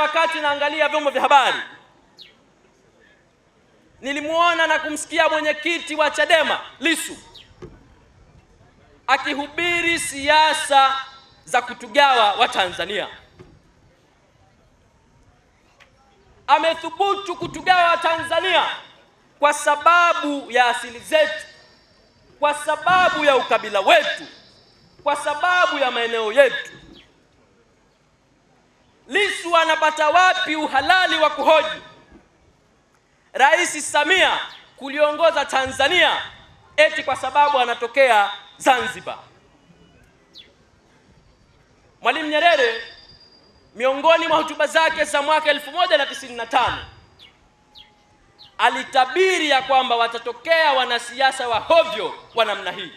wakati naangalia vyombo vya habari, nilimuona na kumsikia mwenyekiti wa Chadema Lissu akihubiri siasa za kutugawa Watanzania. Amethubutu kutugawa Watanzania kwa sababu ya asili zetu, kwa sababu ya ukabila wetu, kwa sababu ya maeneo yetu. Lissu anapata wapi uhalali wa kuhoji Rais Samia kuliongoza Tanzania eti kwa sababu anatokea Zanzibar? Mwalimu Nyerere miongoni mwa hotuba zake za mwaka 1995 alitabiri ya kwamba watatokea wanasiasa wa hovyo wa namna hii.